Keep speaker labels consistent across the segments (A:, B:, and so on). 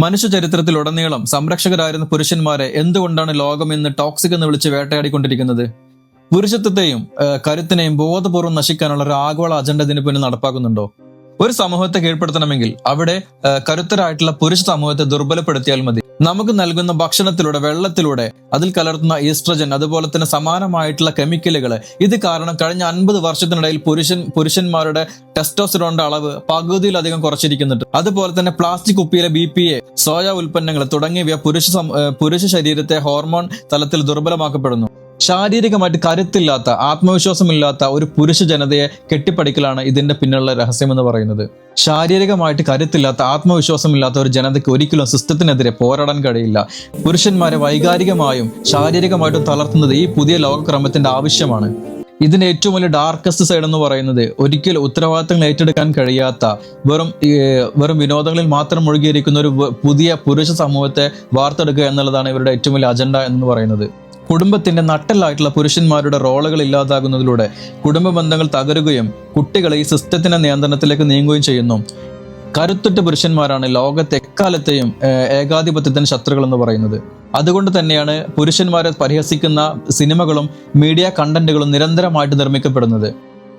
A: മനുഷ്യ ചരിത്രത്തിലുടനീളം സംരക്ഷകരായിരുന്ന പുരുഷന്മാരെ എന്തുകൊണ്ടാണ് ലോകം ഇന്ന് ടോക്സിക് എന്ന് വിളിച്ച് വേട്ടയാടിക്കൊണ്ടിരിക്കുന്നത്? പുരുഷത്വത്തെയും കരുത്തിനെയും ബോധപൂർവ്വം നശിക്കാനുള്ള ഒരു ആഗോള അജണ്ട ഇതിന് പിന്നിൽ നടപ്പാക്കുന്നുണ്ടോ? ഒരു സമൂഹത്തെ കീഴ്പ്പെടുത്തണമെങ്കിൽ അവിടെ കരുത്തരായിട്ടുള്ള പുരുഷ സമൂഹത്തെ ദുർബലപ്പെടുത്തിയാൽ മതി. നമുക്ക് നൽകുന്ന ഭക്ഷണത്തിലൂടെ, വെള്ളത്തിലൂടെ അതിൽ കലർത്തുന്ന ഈസ്ട്രജൻ, അതുപോലെ തന്നെ സമാനമായിട്ടുള്ള കെമിക്കലുകൾ, ഇത് കാരണം കഴിഞ്ഞ 50 വർഷത്തിനിടയിൽ പുരുഷന്മാരുടെ ടെസ്റ്റോസ്റ്ററോണിന്റെ അളവ് പകുതിയിലധികം കുറച്ചിരിക്കുന്നുണ്ട്. അതുപോലെ തന്നെ പ്ലാസ്റ്റിക് കുപ്പിയിലെ BPA, സോയ ഉൽപ്പന്നങ്ങൾ തുടങ്ങിയവ പുരുഷ ശരീരത്തെ ഹോർമോൺ തലത്തിൽ ദുർബലമാക്കപ്പെടുന്നു. ശാരീരികമായിട്ട് കരുത്തില്ലാത്ത, ആത്മവിശ്വാസമില്ലാത്ത ഒരു പുരുഷ ജനതയെ കെട്ടിപ്പടുക്കലാണ് ഇതിന്റെ പിന്നിലുള്ള രഹസ്യം എന്ന് പറയുന്നത്. ശാരീരികമായിട്ട് കരുത്തില്ലാത്ത, ആത്മവിശ്വാസമില്ലാത്ത ഒരു ജനതയ്ക്ക് ഒരിക്കലും സിസ്റ്റത്തിനെതിരെ പോരാടാൻ കഴിയില്ല. പുരുഷന്മാരെ വൈകാരികമായും ശാരീരികമായിട്ടും തളർത്തുന്നത് ഈ പുതിയ ലോകക്രമത്തിന്റെ ആവശ്യമാണ്. ഇതിന്റെ ഏറ്റവും വലിയ ഡാർക്കസ്റ്റ് സൈഡ് എന്ന് പറയുന്നത് ഒരിക്കലും ഉത്തരവാദിത്തങ്ങൾ ഏറ്റെടുക്കാൻ കഴിയാത്ത, വെറും വിനോദങ്ങളിൽ മാത്രം മുഴുകിയിരിക്കുന്ന ഒരു പുതിയ പുരുഷ സമൂഹത്തെ വാർത്തെടുക്കുക എന്നുള്ളതാണ് ഇവരുടെ ഏറ്റവും വലിയ അജണ്ട എന്ന് പറയുന്നത്. കുടുംബത്തിന്റെ നട്ടെല്ലായിട്ടുള്ള പുരുഷന്മാരുടെ റോളുകൾ ഇല്ലാതാകുന്നതിലൂടെ കുടുംബ ബന്ധങ്ങൾ തകരുകയും കുട്ടികൾ ഈ സിസ്റ്റത്തിന്റെ നിയന്ത്രണത്തിലേക്ക് നീങ്ങുകയും ചെയ്യുന്നു. കരുത്തുറ്റ പുരുഷന്മാരാണ് ലോകത്തെ എക്കാലത്തെയും ഏകാധിപത്യത്തിന് ശത്രുക്കൾ എന്ന് പറയുന്നത്. അതുകൊണ്ട് തന്നെയാണ് പുരുഷന്മാരെ പരിഹസിക്കുന്ന സിനിമകളും മീഡിയ കണ്ടന്റുകളും നിരന്തരമായിട്ട് നിർമ്മിക്കപ്പെടുന്നത്.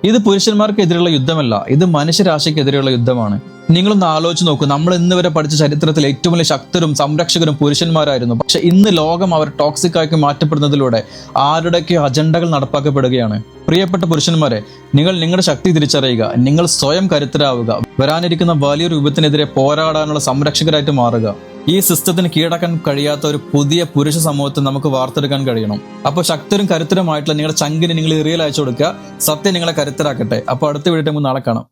A: ഇത് പുരുഷന്മാർക്കെതിരെയുള്ള യുദ്ധമല്ല, ഇത് മനുഷ്യരാശിക്കെതിരെയുള്ള യുദ്ധമാണ്. നിങ്ങളൊന്ന് ആലോചിച്ച് നോക്കൂ, നമ്മൾ ഇന്ന് വരെ പഠിച്ച ചരിത്രത്തിൽ ഏറ്റവും വലിയ ശക്തരും സംരക്ഷകരും പുരുഷന്മാരായിരുന്നു. പക്ഷെ ഇന്ന് ലോകം അവർ ടോക്സിക് ആക്കി മാറ്റപ്പെടുന്നതിലൂടെ ആരുടെയൊക്കെ അജണ്ടകൾ നടപ്പാക്കപ്പെടുകയാണ്. പ്രിയപ്പെട്ട പുരുഷന്മാരെ, നിങ്ങൾ നിങ്ങളുടെ ശക്തി തിരിച്ചറിയുക, നിങ്ങൾ സ്വയം കരുത്തരാവുക, വരാനിരിക്കുന്ന വലിയൊരു വിപത്തിനെതിരെ പോരാടാനുള്ള സംരക്ഷകരായിട്ട് മാറുക. ഈ സിസ്റ്റത്തിന് കീഴടക്കാൻ കഴിയാത്ത ഒരു പുതിയ പുരുഷ സമൂഹത്തെ നമുക്ക് വാർത്തെടുക്കാൻ കഴിയണം. അപ്പോൾ ശക്തരും കരുത്തരുമായിട്ടുള്ള നിങ്ങളുടെ ചങ്കിന് നിങ്ങൾ റിയൽ അയച്ചു കൊടുക്കുക. സത്യം നിങ്ങളെ കരുത്തരാക്കട്ടെ. അപ്പോൾ അടുത്ത വീഡിയോ നാളെ കാണാം.